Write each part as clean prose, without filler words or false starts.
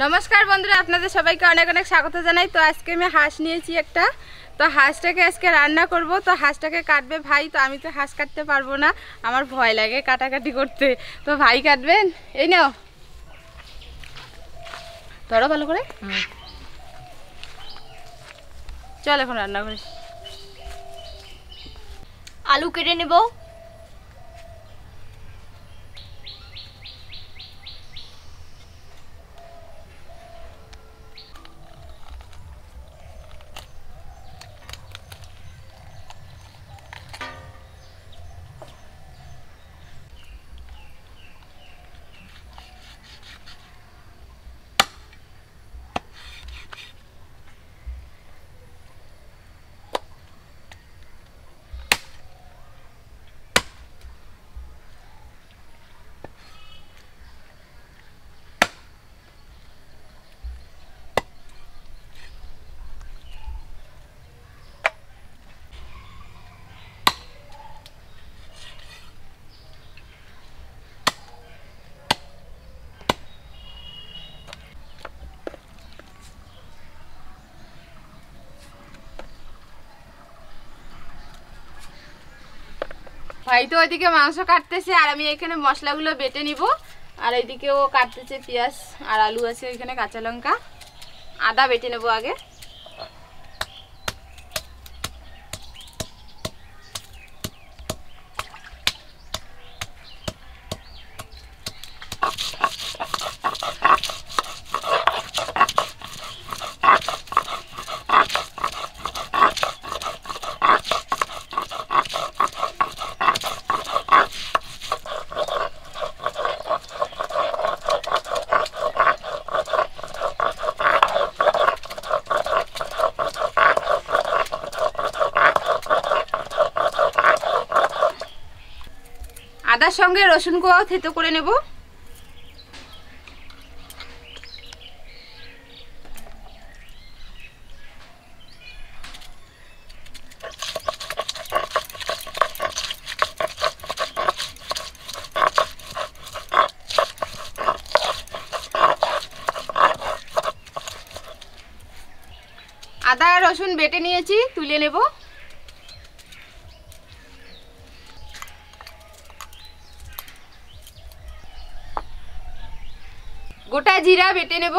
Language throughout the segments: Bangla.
নমস্কার বন্ধুরা, আপনাদের সবাইকে অনেক অনেক স্বাগত জানাই। তো আজকে আমি হাঁস নিয়েছি একটা, তো হাঁসটাকে আজকে রান্না করব। তো হাঁসটাকে কাটবে ভাই, তো আমি তো হাঁস কাটতে পারবো না, আমার ভয় লাগে কাটাকাটি করতে। তো ভাই কাটবেন, এই নাও ধরো ভালো করে। চল এখন রান্না করি। আলু কেটে নেব। ভাই তো ওইদিকে মাংস কাটতেছে আর আমি এখানে মশলাগুলো বেটে নিব। আর এইদিকে ও কাটতেছে পেঁয়াজ আর আলু আছে, এখানে কাঁচা লঙ্কা, আদা বেটে নেব আগে। আদার সঙ্গে রসুন কোয়াও থেতো করে নেব। আদা রসুন বেটে নিয়েছি, তুলে নেব। গোটা জিরা বেটে নেব।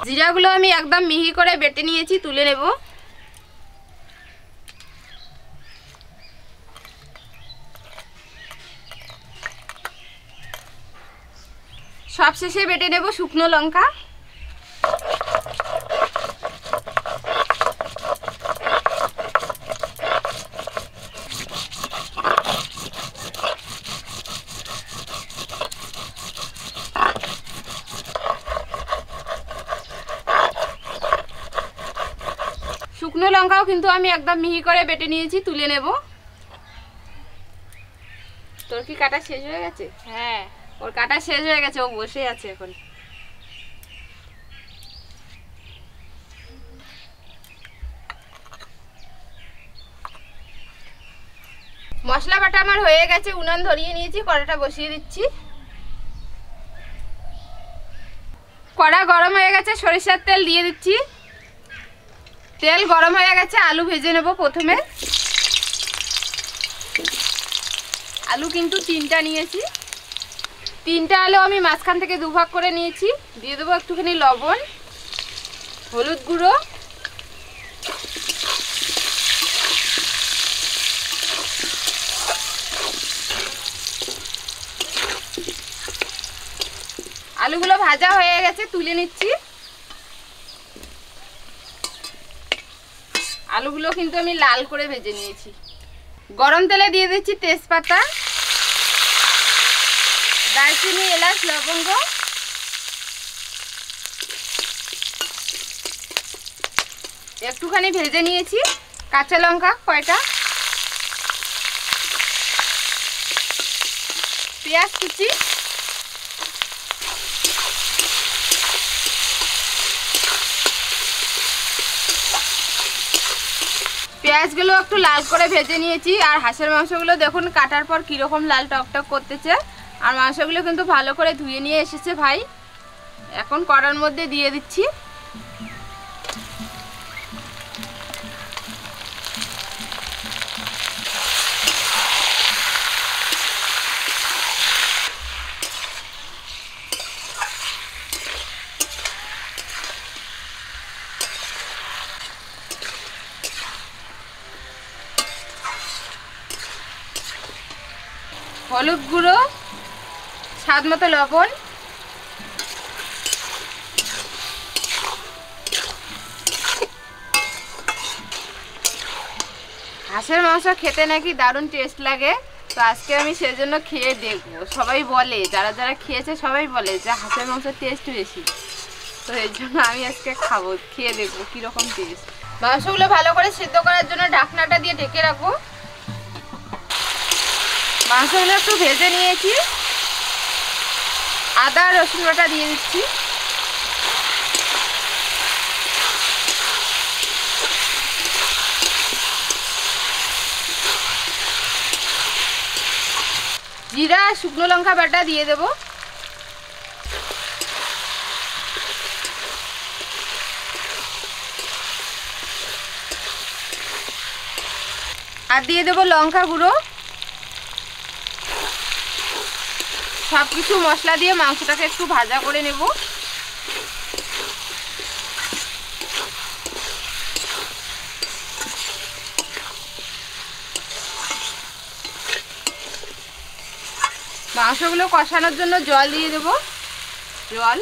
জিরাগুলো আমি একদম মিহি করে বেটে নিয়েছি, তুলে নেব। সবশেষে বেটে নেব শুকনো লঙ্কা। শুকনো লঙ্কাও কিন্তু আমি একদম মিহি করে বেটে নিয়েছি, তুলে নেব। তোর কি কাটা শেষ হয়ে গেছে? হ্যাঁ, ওর কাটা শেষ হয়ে গেছে, ও বসে আছে এখন। মশলা বাটা আমার হয়ে গেছে, উনান ধরিয়ে নিয়েছি, কড়াটা বসিয়ে দিচ্ছি। কড়া গরম হয়ে গেছে, সরিষার তেল দিয়ে দিচ্ছি। তেল গরম হয়ে গেছে, আলু ভেজে নেব প্রথমে। আলু কিন্তু 3টা নিয়েছি, 3টা আলু আমি মাঝখান থেকে দুভাগ করে নিয়েছি। দিয়ে দেবো একটুখানি লবণ, হলুদ গুঁড়ো, আলুগুলো ভাজা হয়ে গেছে, তুলে নিচ্ছি। আলুগুলো কিন্তু আমি লাল করে ভেজে নিয়েছি। গরম তেলে দিয়ে দিচ্ছি তেজপাতা, দারচিনি, এলাচ, লবঙ্গ, একটুখানি ভেজে নিয়েছি। কাঁচা লঙ্কা কয়টা, পেঁয়াজ কুচি, পেঁয়াজগুলো একটু লাল করে ভেজে নিয়েছি। আর হাঁসের মাংসগুলো দেখুন কাটার পর কীরকম লাল টকটক করতেছে। আর মাংসগুলো কিন্তু ভালো করে ধুয়ে নিয়ে এসেছে ভাই। এখন কড়ার মধ্যে দিয়ে দিচ্ছি। হলুদ গুঁড়ো, স্বাদ মতো লবণ, হাঁসের মাংস খেতে নাকি দারুণ টেস্ট লাগে। তো আজকে আমি সেজন্য খেয়ে দেখবো। সবাই বলে, যারা যারা খেয়েছে সবাই বলে যে হাঁসের মাংসের টেস্ট বেশি। তো এর জন্য আমি আজকে খাবো, খেয়ে দেখবো কীরকম টেস্ট। মাংসগুলো ভালো করে সিদ্ধ করার জন্য ঢাকনাটা দিয়ে ঢেকে রাখবো। মাংসগুলো একটু ভেজে নিয়েছি। আদা রসুন বাটা দিয়ে দিচ্ছি। জিরা শুকনো লঙ্কা বাটা দিয়ে দেব। আর দিয়ে দেব লঙ্কা গুঁড়ো। সব কিছু মশলা দিয়ে মাংসটাকে একটু ভাজা করে নেব। মাংসগুলো কষানোর জন্য জল দিয়ে দেব। জল,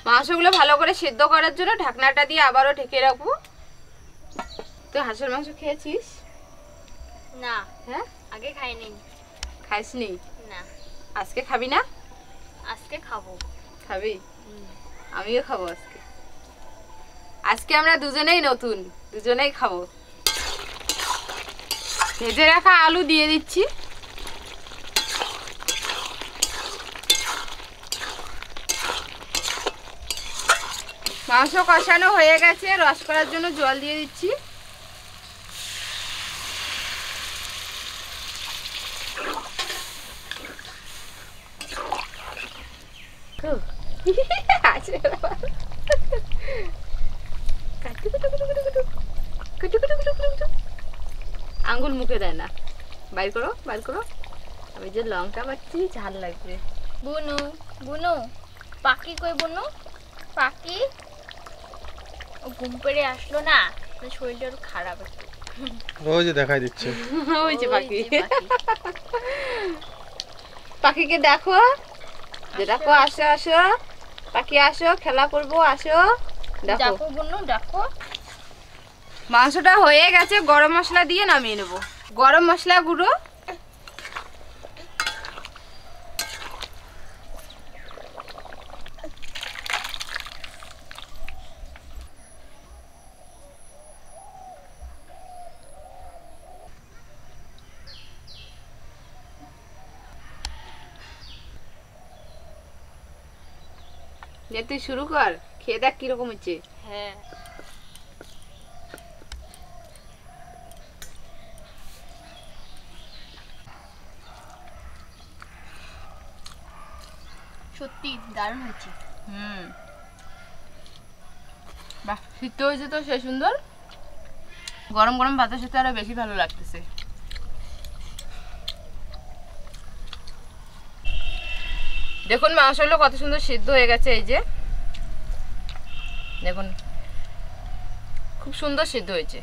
মাংসগুলো ভালো করে সিদ্ধ করার জন্য ঢাকনাটা দিয়ে আবারও ঢেকে রাখবো। তুই হাঁসের মাংস খেয়েছিস? না। হ্যাঁ, আগে খাইনি। খাইসনি? না। আজকে খাবি না? আজকে খাবো। খাবি? আমিও খাবো আজকে। আজকে আমরা দুজনেই নতুন, দুজনেই খাবো। ভেজে রাখা আলু দিয়ে দিচ্ছি। মাংস কষানো হয়ে গেছে, রস করার জন্য জল দিয়ে দিচ্ছি। আঙ্গুল মুখে দেয় না। বাইর করো, বাইর করো। আমি যে লঙ্কা পাচ্ছি ঝাল লাগবে। বুনু, বুনু, পাখি কই বুনু? পাখি ও ঘুম পেড়ে আসলো না, শরীরটা একটু খারাপ একটু। ওই যে দেখাই দিচ্ছে। ওই যে পাখি। পাখিকে দেখো, যে দেখো, আসো আসো পাখি, আসো খেলা করবো, আসো। দেখো বুনু, দেখো। মাংসটা হয়ে গেছে, গরম মশলা দিয়ে নামিয়ে নেব। গরম মশলা গুঁড়ো, যে তুই শুরু কর, খেয়ে দেখ কিরকম হচ্ছে। হ্যাঁ, সত্যি দারুণ হয়েছে। বাহ, সিদ্ধ হয়েছে তো সে সুন্দর। গরম গরম ভাতের সাথে আরো বেশি ভালো লাগতেছে। দেখুন মাংসগুলো কত সুন্দর সিদ্ধ হয়ে গেছে। এই যে দেখুন, খুব সুন্দর সিদ্ধ হয়েছে,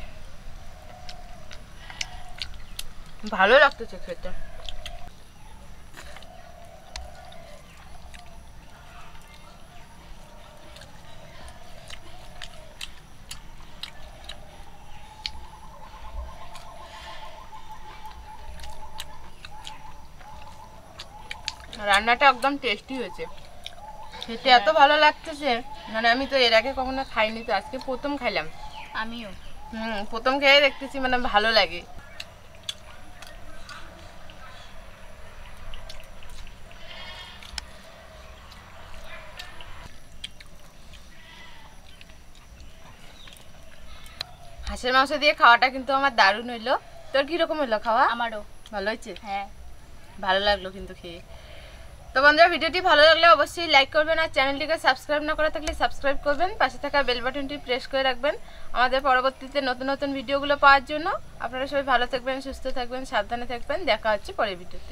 ভালো লাগতেছে খেতে। রান্নাটা একদম টেস্টি হয়েছে, খেতে এত ভালো লাগতেছে। মানে আমি তো এর আগে কখনো খাইনি, তো আজকে প্রথম খাইলাম। আমিও প্রথম খেয়ে দেখতেছি, মানে ভালো লাগে। হাঁসের মাংস দিয়ে খাওয়াটা কিন্তু আমার দারুণ হইলো। তোর কিরকম হইলো খাওয়া? আমারও ভালো হয়েছে? হ্যাঁ। ভালো লাগলো কিন্তু খেয়ে। তো বন্ধুরা, ভিডিওটি ভালো লাগলে অবশ্যই লাইক করবেন, আর চ্যানেলটিকে সাবস্ক্রাইব না করা থাকলে সাবস্ক্রাইব করবেন, পাশে থাকা বেল বাটনটি প্রেস করে রাখবেন আমাদের পরবর্তীতে নতুন নতুন ভিডিওগুলো পাওয়ার জন্য। আপনারা সবাই ভালো থাকবেন, সুস্থ থাকবেন, সাবধানে থাকবেন। দেখা হচ্ছে পরের ভিডিওতে।